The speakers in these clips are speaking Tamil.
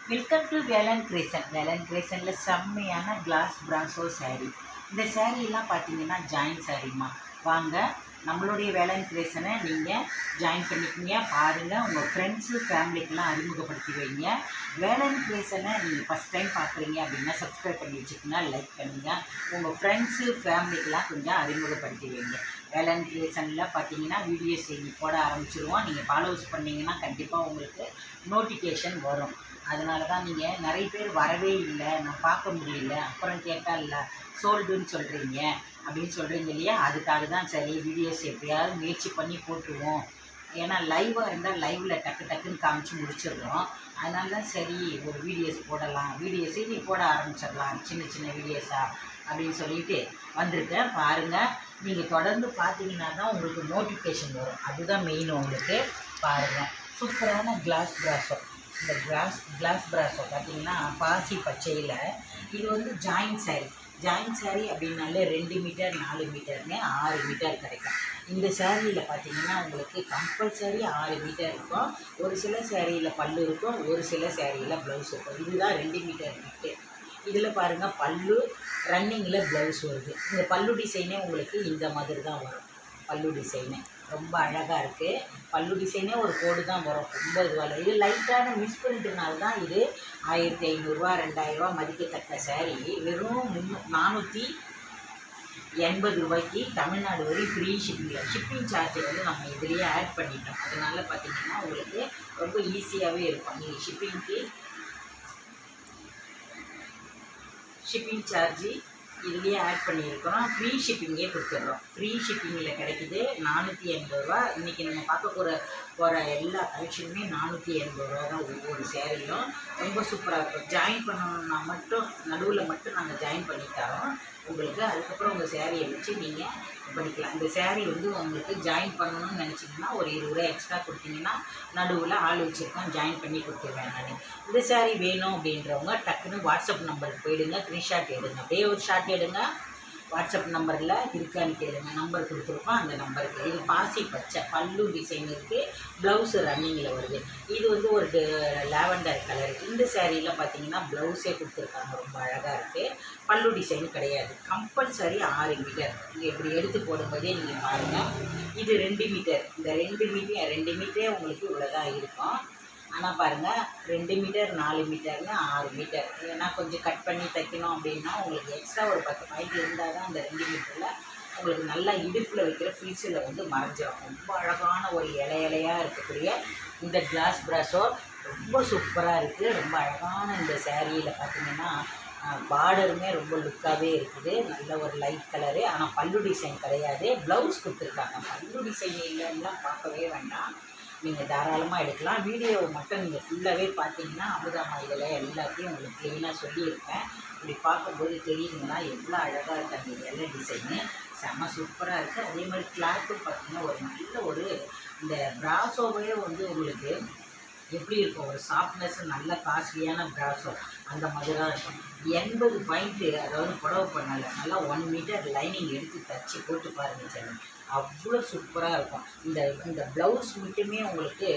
வெல்கம் டு வேலன் கிரேசன். வேலன் கிரேசனில் செம்மையான கிளாஸ் பிராசோ சாரீ. இந்த சாரீலாம் பார்த்தீங்கன்னா ஜாயின் சாரீமா. வாங்க நம்மளுடைய வேலன் கிரேசனை நீங்கள் ஜாயின் பண்ணிக்கிங்க. பாருங்கள், உங்கள் ஃப்ரெண்ட்ஸு ஃபேமிலிக்கெலாம் அறிமுகப்படுத்தி வைங்க. வேலன் கிரேசனை நீங்கள் ஃபஸ்ட் டைம் பார்க்குறீங்க அப்படின்னா சப்ஸ்கிரைப் பண்ணி வச்சுக்கோங்க, லைக் பண்ணுங்கள். உங்கள் ஃப்ரெண்ட்ஸு ஃபேமிலிக்கெலாம் கொஞ்சம் அறிமுகப்படுத்தி வைங்க. வேலன் கிரியேஷனில் பார்த்தீங்கன்னா வீடியோஸ் போட ஆரம்பிச்சிருவோம். நீங்கள் ஃபாலோஸ் பண்ணிங்கன்னா கண்டிப்பாக உங்களுக்கு நோட்டிஃபிகேஷன் வரும். அதனால தான் நீங்கள் நிறைய பேர் வரவே இல்லை, நான் பார்க்க முடியல, அப்புறம் கேட்டால் இல்லை சோல்டுன்னு சொல்கிறீங்க அப்படின்னு சொல்கிறீங்க இல்லையா. அதுக்காக தான் சரி வீடியோஸ் எப்படியாவது முயற்சி பண்ணி போட்டுருவோம். ஏன்னா லைவாக இருந்தால் லைவில் டக்கு டக்குன்னு காமிச்சு முடிச்சிடுறோம். அதனால தான் சரி ஒரு வீடியோஸ் போடலாம், வீடியோஸ் நீ போட ஆரம்பிச்சிடலாம் சின்ன சின்ன வீடியோஸாக அப்படின்னு சொல்லிட்டு வந்திருக்கேன். பாருங்கள், நீங்கள் தொடர்ந்து பார்த்தீங்கன்னா தான் உங்களுக்கு நோட்டிஃபிகேஷன் வரும். அதுதான் மெயின். உங்களுக்கு பாருங்கள், சூப்பரான கிளாஸ் பிராஸோ. இந்த கிளாஸ் பிராஸோ பார்த்தீங்கன்னா பாசி பச்சையில் இது வந்து ஜாயின் சாரீ அப்படின்னாலே 2 மீட்டர் 4 மீட்டர்னு 6 மீட்டர் கிடைக்கும். இந்த சாரியில் பார்த்தீங்கன்னா உங்களுக்கு கம்பல்சரி 6 மீட்டர் இருக்கும். ஒரு சில சாரியில் பல்லு இருக்கும், ஒரு சில சாரியில் ப்ளவுஸ் இருக்கும். இதுதான் 2 மீட்டர் பிட்டு. இதில் பாருங்கள், பல்லு ரன்னிங்கில் ப்ளவுஸ் வருது. இந்த பல்லு டிசைனே உங்களுக்கு இந்த மாதிரி தான் வரும். பல்லு டிசைனு ரொம்ப அழகாக இருக்குது. பல்லு டிசைனே ஒரு கோடு தான் வரும், ரொம்ப இதுவாக. இது லைட்டான மிஸ் பண்ணிட்டனால தான் இது 1500 2000 மதிக்கத்தக்க சாரீ வெறும் 480 ரூபாய்க்கு தமிழ்நாடு வரை ஃப்ரீ ஷிப்பிங்கில். ஷிப்பிங் சார்ஜை வந்து நம்ம இதுலேயே ஆட் பண்ணிட்டோம். அதனால் பார்த்திங்கன்னா உங்களுக்கு ரொம்ப ஈஸியாகவே இருக்கும். நீங்கள் ஷிப்பிங் சார்ஜி இதுலேயே ஆட் பண்ணியிருக்கிறோம். ஃப்ரீ ஷிப்பிங்கே கொடுத்துட்றோம். ஃப்ரீ ஷிப்பிங்கில் கிடைக்கிது 480 ரூபா. இன்றைக்கி நம்ம பார்க்க போகிற எல்லா கலெக்ஷனுமே 480 ரூபா தான் ஒவ்வொரு சேரீயும். ரொம்ப சூப்பராக இருக்கும். ஜாயின் பண்ணணுன்னா மட்டும் நடுவில் மட்டும் நாங்கள் ஜாயின் பண்ணி தரோம் உங்களுக்கு. அதுக்கப்புறம் உங்கள் சேரீயை வச்சு நீங்கள் பண்ணிக்கலாம். இந்த சேரீ வந்து உங்களுக்கு ஜாயின் பண்ணணும்னு நினச்சிங்கன்னா ஒரு 20 ரூபா எக்ஸ்ட்ரா கொடுத்தீங்கன்னா நடுவில் ஆள் வச்சுருக்கோம், ஜாயின் பண்ணி கொடுத்துருவேன் நான். இந்த சேரீ வேணும் அப்படின்றவங்க டக்குன்னு வாட்ஸ்அப் நம்பருக்கு போயிடுங்க, ஸ்க்ரீன்ஷாட் எடுங்க. அப்படியே ஒரு ஷாட் எடுங்க, வாட்ஸ்அப் நம்பரில் இருக்கான்னு கேளுங்க. நம்பர் கொடுத்துருப்போம், அந்த நம்பருக்கு. இது பாசி பச்சை பல்லு டிசைன் இருக்குது, ப்ளவுஸு ரன்னிங்கில் வருது. இது வந்து ஒரு லாவெண்டர் கலர். இந்த சேரீயில் பார்த்தீங்கன்னா ப்ளவுஸே கொடுத்துருக்காங்க, ரொம்ப அழகாக இருக்குது. பல்லு டிசைன் கிடையாது. Compulsory 6 metre. நீங்கள் இப்படி எடுத்து போடும்போதே நீங்கள் பாருங்கள், இது 2 மீட்டர். இந்த 2 மீட்டரே உங்களுக்கு இவ்வளோதான் இருக்கும். ஆனால் பாருங்கள், 2 மீட்டர் 4 மீட்டர்னு 6 மீட்டர். ஏன்னா கொஞ்சம் கட் பண்ணி தைக்கணும் அப்படின்னா உங்களுக்கு எக்ஸ்ட்ரா ஒரு 10 பாயிண்ட் இருந்தால் தான் அந்த 2 மீட்டரில் உங்களுக்கு நல்லா இடுப்பில் வைக்கிற ஃபில்ஸில் வந்து மறைஞ்சிடும். ரொம்ப அழகான ஒரு இலையாக இருக்கக்கூடிய இந்த கிளாஸ் பிராஸோ ரொம்ப சூப்பராக இருக்குது. ரொம்ப அழகான இந்த சேரீயில் பார்த்திங்கன்னா பார்டருமே ரொம்ப லுக்காகவே இருக்குது. நல்ல ஒரு லைட் கலரு. ஆனால் பல்லு டிசைன் கிடையாது, ப்ளவுஸ் கொடுத்துருக்காங்க. பல்லு டிசைன் இல்லைன்னா பார்க்கவே வேண்டாம், நீங்கள் தாராளமாக எடுக்கலாம். வீடியோவை மட்டும் நீங்கள் ஃபுல்லாகவே பார்த்தீங்கன்னா அமுதாமா இதில் எல்லாத்தையும் உங்களுக்கு க்ளீனாக சொல்லியிருப்பேன். இப்படி பார்க்கும்போது தெரியுதுங்கன்னா எவ்வளோ அழகாக இருக்குது அந்த எல்லை டிசைனு. செம்ம சூப்பராக இருக்குது. அதே மாதிரி கிளாத்தும் பார்த்திங்கன்னா ஒரு நல்ல ஒரு இந்த பிராசோவே வந்து உங்களுக்கு எப்படி இருக்கும், ஒரு சாஃப்ட்னஸ், நல்ல காஸ்ட்லியான பிராஸோ அந்த மாதிரி தான் இருக்கும். 80 பாயிண்ட்டு, அதாவது புடவை பண்ணலை, நல்லா 1 மீட்டர் லைனிங் எடுத்து தச்சு போட்டு பாருங்கள் சார், அவ்வளோ சூப்பராக இருக்கும். இந்த ப்ளவுஸ் மட்டுமே உங்களுக்கு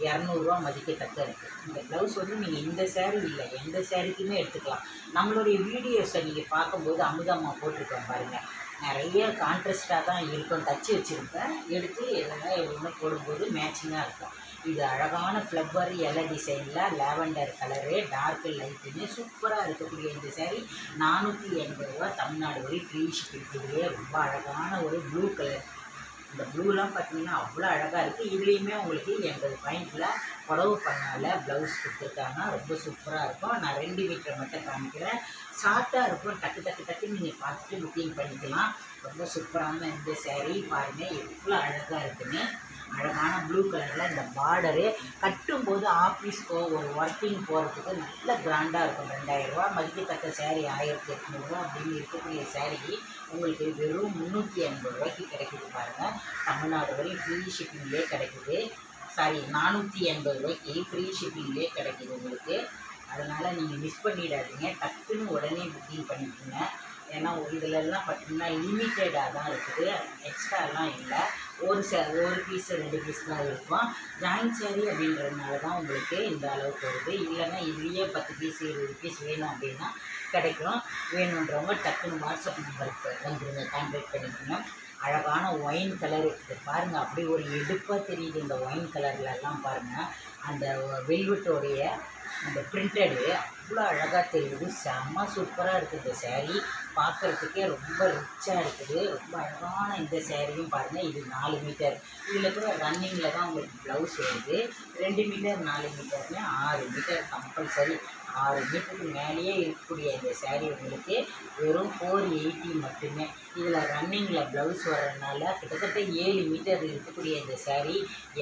200 ரூபா மதிக்கத்தக்க இருக்குது. இந்த ப்ளவுஸ் வந்து நீங்கள் இந்த சேரீ இல்லை எந்த சேரீக்குமே எடுத்துக்கலாம். நம்மளுடைய வீடியோஸை நீங்கள் பார்க்கும்போது அமுதாம்மா போட்டிருக்கேன் பாருங்கள், நிறைய கான்ட்ராஸ்டாக தான் இருக்கும். தச்சு வச்சுருப்பேன், எடுத்து எதனா ஒன்று போடும்போது மேட்சிங்காக இருக்கும். இது அழகான ஃப்ளவர் இலை டிசைனில் லாவெண்டர் கலரு, டார்க்கு லைட்டுன்னு சூப்பராக இருக்கக்கூடிய இந்த சேரீ 480 ரூபா தமிழ்நாடு வரை ஃப்ரீ ஷிப்பிங்லேயே. ரொம்ப அழகான ஒரு ப்ளூ கலர். இந்த ப்ளூலாம் பார்த்தீங்கன்னா அவ்வளோ அழகாக இருக்குது. இதுலேயுமே உங்களுக்கு 80 பாயிண்டில் புடவு பண்ணால் ப்ளவுஸ் கொடுத்துருக்காங்க. ரொம்ப சூப்பராக இருக்கும். நான் 2 மீட்டர் மட்டும் காமிக்கிறேன். ஷார்ட்டாக இருக்கும், டக்குன்னு நீங்கள் பார்த்துட்டு புக்கிங் பண்ணிக்கலாம். ரொம்ப சூப்பரான இந்த சேரீ பாருங்கள் எவ்வளோ அழகாக இருக்குன்னு. அழகான ப்ளூ கலரில் இந்த பார்டரு கட்டும்போது ஆஃபீஸ்க்கோ ஒரு ஒர்க்கிங் போகிறதுக்கு நல்ல கிராண்டாக இருக்கும். 2000 ரூபா மதிக்கத்தக்க சேரீ 1800 ரூபா அப்படின்னு இருக்கக்கூடிய சேரீ உங்களுக்கு வெறும் 380 ரூபாய்க்கு கிடைக்குது பாருங்கள். தமிழ்நாடு வரை ஃப்ரீ ஷிப்பிங்லேயே கிடைக்குது. 480 ரூபாய்க்கு ஃப்ரீ ஷிப்பிங்லேயே கிடைக்குது உங்களுக்கு. அதனால் நீங்கள் மிஸ் பண்ணிடாதீங்க, டக்குன்னு உடனே புக்கிங் பண்ணிக்கோங்க. ஏன்னா இதிலெல்லாம் பார்த்திங்கன்னா லிமிட்டடாக தான் இருக்குது, எக்ஸ்ட்ராலாம் இல்லை. ஒரு பீஸ் 2 பீஸ் தான் இருக்கும். ஜாயின்ட் சாரீ அப்படின்றதுனால தான் உங்களுக்கு இந்த அளவுக்கு வருது. இல்லைன்னா இதுலேயே 10 பீஸ் 20 பீஸ் வேணும் அப்படின்னா கிடைக்கும். வேணுன்றவங்க டக்குன்னு வாட்ஸ்அப் நம்பருக்கு வந்துருங்க, கான்டாக்ட் பண்ணிக்கோங்க. அழகான ஒயின் கலரு இது பாருங்கள், அப்படியே ஒரு எடுப்பாக தெரியுது இந்த ஒயின் கலர்லலாம் பாருங்கள். அந்த வெல்வெட்டோடைய அந்த பிரிண்டடு அவ்வளோ அழகாக தெரியுது. செம்ம சூப்பராக இருக்குது இந்த சேரீ. பார்க்குறதுக்கே ரொம்ப ரிச்சாக இருக்குது. ரொம்ப அழகான இந்த சேரீயும் பாருங்கள். இது 4 மீட்டர். இதில் கூட ரன்னிங்கில் தான் உங்களுக்கு ப்ளவுஸ் வருது. 2 மீட்டர் 4 மீட்டர்னு 6 மீட்டர் கம்பல்சரி. 6 மீட்டருக்கு மேலேயே இருக்கக்கூடிய இந்த சேரீ உங்களுக்கு வெறும் 480 மட்டுமே. இதில் ரன்னிங்கில் ப்ளவுஸ் வர்றதுனால கிட்டத்தட்ட 7 மீட்டர் இருக்கக்கூடிய இந்த சேரீ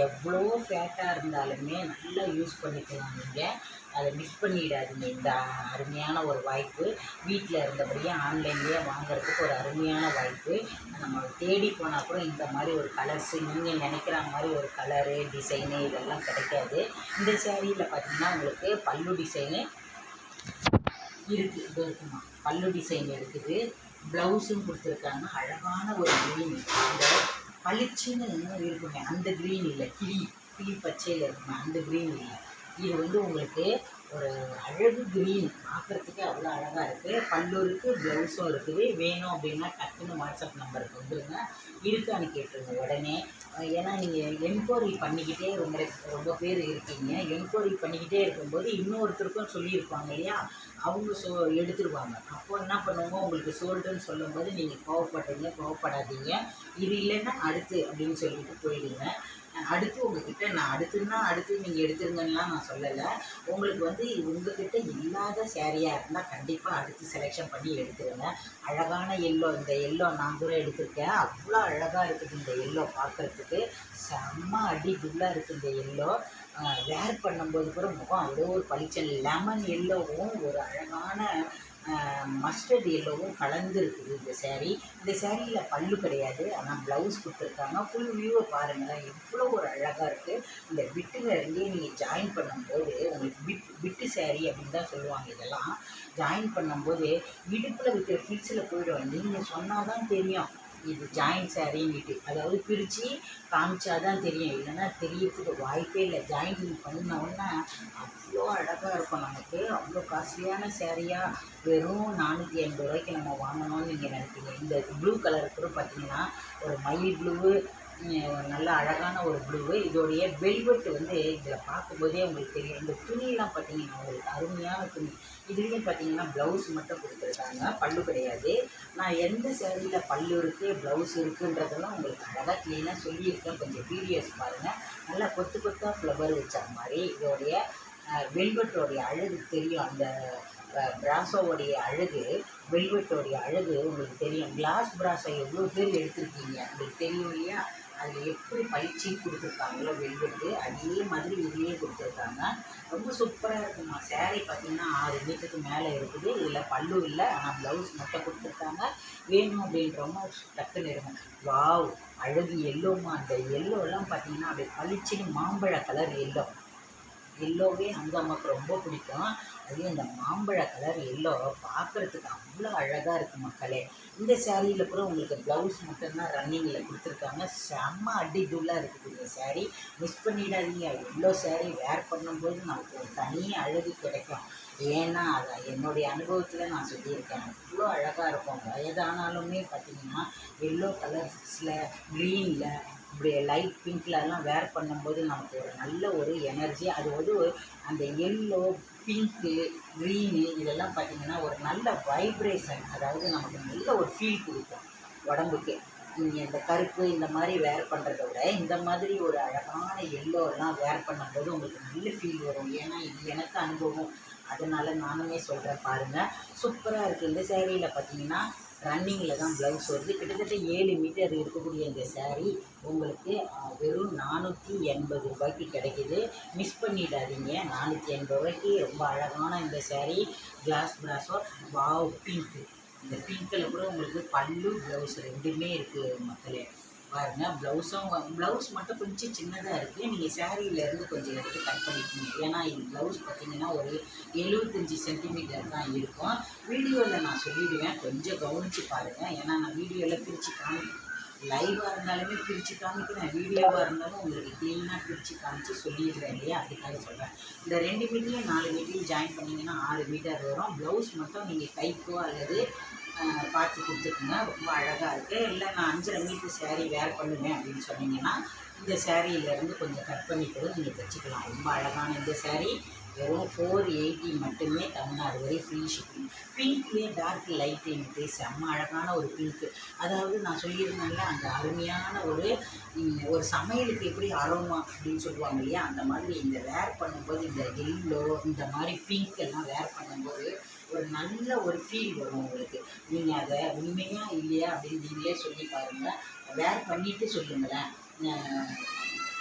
எவ்வளோ ஃபேட்டாக இருந்தாலுமே நல்லா யூஸ் பண்ணிக்கலாம். நீங்கள் அதை மிஸ் பண்ணிடாதீங்க. இந்த அருமையான ஒரு வாய்ப்பு வீட்டில் இருந்தபடியே ஆன்லைன்லேயே வாங்குறதுக்கு ஒரு அருமையான வாய்ப்பு. நம்ம தேடி போனால் கூட இந்த மாதிரி ஒரு கலர்ஸு நீங்கள் நினைக்கிற மாதிரி ஒரு கலரு டிசைனு இதெல்லாம் கிடைக்காது. இந்த சேரீயில் பார்த்திங்கன்னா உங்களுக்கு பல்லு டிசைனு இருக்குது. இது இருக்குமா, பல்லு டிசைன் இருக்குது. ப்ளவுஸும் கொடுத்துருக்காங்க. அழகான ஒரு க்ரீன், அந்த பளிச்சுன்னு இருக்குமே அந்த க்ரீன் இல்லை, கிளி பச்சையில் இருக்குமே அந்த க்ரீன் இல்லை. இது உங்களுக்கு ஒரு அழகு க்ரீன். பார்க்குறதுக்கே அவ்வளோ அழகாக இருக்குது. பல்லூருக்கு ப்ளவுஸும் இருக்குது. வேணும் அப்படின்னா டக்குன்னு வாட்ஸ்அப் நம்பருக்கு வந்துடுங்க, இருக்கான்னு கேட்டுருங்க உடனே. ஏன்னா நீங்கள் என்கொயரி பண்ணிக்கிட்டே ரொம்ப பேர் இருக்கீங்க. என்கொயரி பண்ணிக்கிட்டே இருக்கும்போது இன்னொருத்தருக்கும் சொல்லியிருப்பாங்க இல்லையா, அவங்க எடுத்துருவாங்க. அப்போ என்ன பண்ணுவோங்க, உங்களுக்கு சோல்டுன்னு சொல்லும்போது நீங்கள் கோவப்படாதீங்க. இது இல்லைன்னா அடுத்து அப்படின்னு சொல்லிட்டு போயிடுங்க. அடுத்து உங்கள்கிட்ட நான் அடுத்து நீங்கள் எடுத்துருங்கன்னெலாம் நான் சொல்லலை. உங்களுக்கு உங்கள்கிட்ட இல்லாத சேரீயாக இருந்தால் கண்டிப்பாக அடுத்து செலெக்ஷன் பண்ணி எடுத்துருங்க. அழகான எல்லோ, இந்த எல்லோ நான் கூட எடுத்திருக்கேன். அவ்வளோ அழகாக இருக்குது இந்த எல்லோ. பார்க்குறதுக்கு செம்ம அடி குல்லாக இருக்குது இந்த எல்லோ. வேர் பண்ணும்போது கூட முகம் அவ்வளோ ஒரு பளிச்சல். லெமன் எல்லோவும் ஒரு அழகான மஸ்டர்ட் எல்லோவும் கலந்து இருக்குது இந்த சேரீ. இந்த சேரீயில் பல்லு கிடையாது, ஆனால் ப்ளவுஸ் கொடுத்துருக்காங்க. ஃபுல் வியூவை பாருங்களேன், எவ்வளோ ஒரு அழகாக இருக்குது. இந்த பிட்டில் இருந்தே நீங்கள் ஜாயின் பண்ணும்போது உங்களுக்கு பிட்டு சேரீ அப்படின்னு தான் சொல்லுவாங்க. இதெல்லாம் ஜாயின் பண்ணும்போது இடுப்பில் வைக்கிற ஃபில்ஸில் போய்டும். நீங்கள் சொன்னால் தான் தெரியும் இது ஜாயின்ட் சேரீன்னுட்டு. அதாவது பிரித்து காமிச்சா தான் தெரியும், இல்லைன்னா தெரியறதுக்கு வாய்ப்பே இல்லை. ஜாயிண்டிங் பண்ணோன்னா அவ்வளோ அழகாக இருக்கும். நமக்கு அவ்வளோ காஸ்ட்லியான சேரீயாக வெறும் 480 ரூபாய்க்கு நம்ம வாங்கணும்னு நீங்கள் நினைப்பீங்க. இந்த ப்ளூ கலர் கூட பார்த்தீங்கன்னா ஒரு மயில் ப்ளூவு, நல்ல அழகான ஒரு ப்ளூவு. இதோடைய வெல்வெட் இதில் பார்க்கும்போதே உங்களுக்கு தெரியும். இந்த துணியெல்லாம் பார்த்தீங்கன்னா உங்களுக்கு அருமையான துணி. இதுலேயும் பார்த்தீங்கன்னா ப்ளவுஸ் மட்டும் கொடுத்துருக்காங்க, பல்லு கிடையாது. நான் எந்த சேரீயில் பல்லு இருக்குது ப்ளவுஸ் இருக்குன்றதெல்லாம் உங்களுக்கு அழகாக க்ளீனாக சொல்லியிருக்கேன். கொஞ்சம் வீடியோஸ் பாருங்கள். நல்லா கொத்தாக ஃப்ளவர் வச்ச மாதிரி இதோடைய வெல்வெட்டோடைய அழகு தெரியும். அந்த பிராசோவுடைய அழகு, வெல்வெட்டோடைய அழகு உங்களுக்கு தெரியும். கிளாஸ் பிராஸை எவ்வளோ பேர் எடுத்திருக்கீங்க உங்களுக்கு தெரியும் இல்லையா. அதில் எப்படி பளிச்சின்னு கொடுத்துருக்காங்களோ வெல்வெட்டு, அதே மாதிரி இதுலேயே கொடுத்துருக்காங்க. ரொம்ப சூப்பராக இருக்குமா. சேரீ பார்த்திங்கன்னா 6 மீட்டருக்கு மேலே இருக்குது. இதில் பல்லு இல்லை, ஆனால் ப்ளவுஸ் மட்டும் கொடுத்துருக்காங்க. வேணும் அப்படின்றவங்க டக்குன்னு எடுங்க. வாவ், அழகு எல்லோமா. அந்த எல்லோலாம் பார்த்திங்கன்னா அப்படியே பளிச்சின்னு மாம்பழ கலர் எல்லோவே அந்த அம்மாவுக்கு ரொம்ப பிடிக்கும். அதுலேயும் இந்த மாம்பழ கலர் எல்லோ பார்க்குறதுக்கு அவ்வளோ அழகாக இருக்குது மக்களே. இந்த சேரீயில் கூட உங்களுக்கு ப்ளவுஸ் மட்டும்தான் ரன்னிங்கில் கொடுத்துருக்காங்க. செம்ம அடி தூளாக இருக்குது இந்த சேரீ. மிஸ் பண்ணிடாதீங்க. எல்லோ சேரீ வேர் பண்ணும்போது நமக்கு ஒரு தனி அழகு கிடைக்கும். ஏன்னா அதை என்னுடைய அனுபவத்தில் நான் சொல்லியிருக்கேன். அவ்வளோ அழகாக இருக்கும். வயதானாலுமே பார்த்திங்கன்னா எல்லோ கலர்ஸில், க்ரீனில், இப்படி லைட் பிங்க்லலாம் வேர் பண்ணும்போது நமக்கு ஒரு நல்ல ஒரு எனர்ஜி. அது அந்த எல்லோ, பிங்க்கு, க்ரீனு இதெல்லாம் பார்த்திங்கன்னா ஒரு நல்ல வைப்ரேஷன். அதாவது நமக்கு நல்ல ஒரு ஃபீல் கொடுக்கும் உடம்புக்கு. நீங்கள் இந்த கருப்பு இந்த மாதிரி வேர் பண்ணுறத விட இந்த மாதிரி ஒரு அழகான எல்லோலாம் வேர் பண்ணும்போது உங்களுக்கு நல்ல ஃபீல் வரும். ஏன்னா இது எனக்கு அனுபவம், அதனால் நானுமே சொல்கிறேன் பாருங்கள். சூப்பராக இருக்குது. இந்த சேரீயில் பார்த்திங்கன்னா ரன்னிங்கில் தான் ப்ளவுஸ் வருது. கிட்டத்தட்ட 7 மீட்டர் இருக்கக்கூடிய இந்த சேரீ உங்களுக்கு வெறும் 480 ரூபாய்க்கு கிடைக்கிது. மிஸ் பண்ணிடாதீங்க. 480 ரூபாய்க்கு ரொம்ப அழகான இந்த sari. Glass brasso. Wow, pink. இந்த பிங்க்கில் கூட உங்களுக்கு பல்லு ப்ளவுஸ் ரெண்டுமே இருக்குது மக்களே. பாருங்கள், ப்ளவுஸ் மட்டும் கொஞ்சம் சின்னதாக இருக்குது. நீங்கள் சேரீலேருந்து கொஞ்சம் எடுத்து கட் பண்ணிக்கோங்க. ஏன்னா இது ப்ளவுஸ் பார்த்திங்கன்னா ஒரு 75 சென்டிமீட்டர் தான் இருக்கும். வீடியோவில் நான் சொல்லிவிடுவேன், கொஞ்சம் கவனித்து பாருங்கள். ஏன்னா நான் வீடியோவில் பிரித்து லைவாக இருந்தாலுமே பிரித்து காமிக்கிறேன், வீடியோவாக இருந்தாலும் உங்களுக்கு க்ளீனாக பிரித்து காமிச்சு சொல்லிடுறேன் இல்லையா, அதுக்காக சொல்கிறேன். இந்த 2 மீட்டரையும் 4 மீட்டரையும் ஜாயின் பண்ணிங்கன்னா 6 மீட்டர் வரும். ப்ளவுஸ் மட்டும் நீங்கள் கைக்கோ அல்லது பார்த்து கொடுத்துக்குங்க. ரொம்ப அழகாக இருக்குது. இல்லை நான் 5.5 மீட்டர் சேரீ வேர் பண்ணுவேன் அப்படின்னு சொன்னீங்கன்னா இந்த சேரீலேருந்து கொஞ்சம் கட் பண்ணி கூட நீங்கள் தைச்சிக்கலாம். ரொம்ப அழகான இந்த சேரீ வெறும் 480 மட்டுமே, தமிழ்நாடு வரை ஃப்ரீ ஷிப்பிங். பிங்க்லேயே டார்க் லைட் எனக்கு செம்ம அழகான ஒரு பிங்க்கு. அதாவது நான் சொல்லியிருந்தேன்ல, அந்த அருமையான ஒரு சமையலுக்கு எப்படி அரோமா அப்படின்னு சொல்லுவாங்க இல்லையா, அந்த மாதிரி இந்த வேர் பண்ணும்போது இந்த எல்லோ இந்த மாதிரி பிங்க் எல்லாம் வேர் பண்ணும்போது ஒரு நல்ல ஒரு ஃபீல் வரும் உங்களுக்கு. நீங்கள் அதை உண்மையாக இல்லையா அப்படின்னு நீங்களே சொல்லி பாருங்கள். வேர் பண்ணிவிட்டு சொல்லுங்களேன்,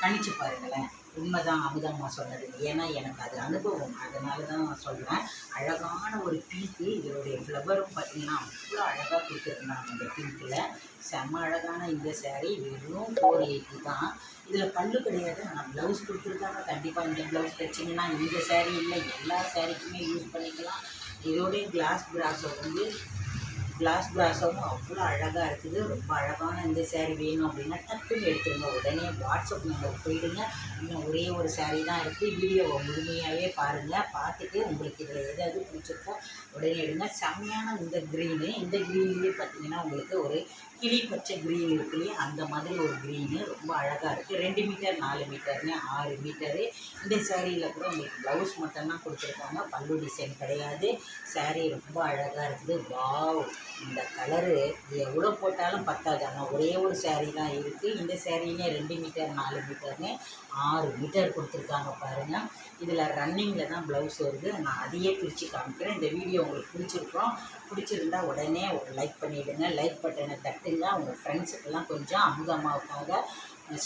கணிச்சு பாருங்களேன். உண்மைதான் அமுதம்மா சொன்னது. ஏன்னா எனக்கு அது அனுபவம், அதனால தான் நான் சொல்கிறேன். அழகான ஒரு பிங்க்கு. இதனுடைய ஃப்ளவரும் பார்த்திங்கன்னா அவ்வளோ அழகாக கொடுத்துருந்தாங்க. இந்த பிங்க்கில் செம்ம அழகான இந்த சேரீ வெறும் 480 தான். இதில் பல்லு கிடையாது, ஆனால் ப்ளவுஸ் கொடுத்துருக்காங்க. கண்டிப்பாக இந்த ப்ளவுஸ் தைச்சிங்கன்னா இந்த சேரீ இல்லை எல்லா சேரீக்குமே யூஸ் பண்ணிக்கலாம். இதோடைய கிளாஸ் ப்ராஸவும் அவ்வளோ அழகாக இருக்குது. ரொம்ப அழகான இந்த சேரீ வேணும் அப்படின்னா டக்குன்னு எடுத்துருங்க. உடனே வாட்ஸ்அப் நம்பருக்கு போயிடுங்க. இன்னும் ஒரே ஒரு சேரீ தான் இருக்குது. வீடியோவை முழுமையாகவே பாருங்கள். பார்த்துட்டு உங்களுக்கு இதில் எதாவது பிடிச்சிருக்கோ உடனே எடுங்க. செம்மையான இந்த க்ரீனு. இந்த க்ரீன்லேயே பார்த்தீங்கன்னா உங்களுக்கு ஒரு கிளி பச்சை க்ரீன் இருக்கு இல்லையா, அந்த மாதிரி ஒரு க்ரீனு ரொம்ப அழகாக இருக்குது. 2 மீட்டர் 4 மீட்டர்னு 6 மீட்டரு. இந்த சேரீயில் கூட உங்களுக்கு ப்ளவுஸ் மட்டும்தான் கொடுத்துருக்காங்க, பல்லு டிசைன் கிடையாது. சேரீ ரொம்ப அழகாக இருக்குது. வாவ், இந்த கலரு எவ்வளோ போட்டாலும் பத்தாது. ஆனால் ஒரே ஒரு சேரீ தான் இருக்குது. இந்த சேரீனே 2 மீட்டர் 4 மீட்டர்னு 6 மீட்டர் கொடுத்துருக்காங்க பாருங்கள். இதில் ரன்னிங்கில் தான் ப்ளவுஸ் வருது. நான் அதையே பிரித்து காமிக்கிறேன். இந்த வீடியோ உங்களுக்கு பிடிச்சிருந்தா உடனே ஒரு லைக் பண்ணிவிடுங்க. லைக் பட்டனை தட்டுங்க. உங்கள் ஃப்ரெண்ட்ஸுக்கெல்லாம் கொஞ்சம் அமுதமாவுக்காக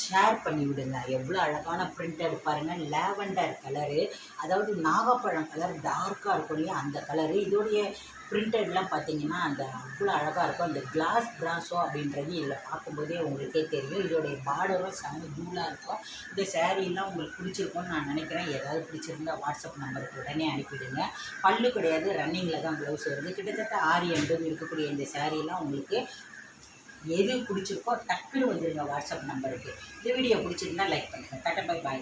ஷேர் பண்ணி விடுங்க. எவ்வளோ அழகான பிரிண்டட் பாருங்கள். லேவண்டர் கலரு, அதாவது நாகப்பழம் கலர் டார்க்காக இருக்கும் இல்லையா, அந்த கலரு. இதோடைய பிரிண்டட்லாம் பார்த்தீங்கன்னா அந்த அவ்வளோ அழகாக இருக்கும். அந்த கிளாஸ் ப்ராஸோ அப்படின்றது இதில் பார்க்கும்போதே உங்களுக்கே தெரியும். இதோடைய பார்டரும் செம்ம தூளாக இருக்கும். இந்த சேரீலாம் உங்களுக்கு பிடிச்சிருக்கும்னு நான் நினைக்கிறேன். ஏதாவது பிடிச்சிருந்தா வாட்ஸ்அப் நம்பருக்கு உடனே அனுப்பிவிடுங்க. பல்லு கிடையாது, ரன்னிங்கில் தான் ப்ளவுஸ் வருது. கிட்டத்தட்ட 680 இருக்கக்கூடிய இந்த சேரீலாம் உங்களுக்கு எது பிடிச்சிருக்கோ டக்குன்னு வந்துடுங்க வாட்ஸ்அப் நம்பருக்கு. இந்த வீடியோ பிடிச்சிருந்தா லைக் பண்ணுங்கள். Tata bye bye.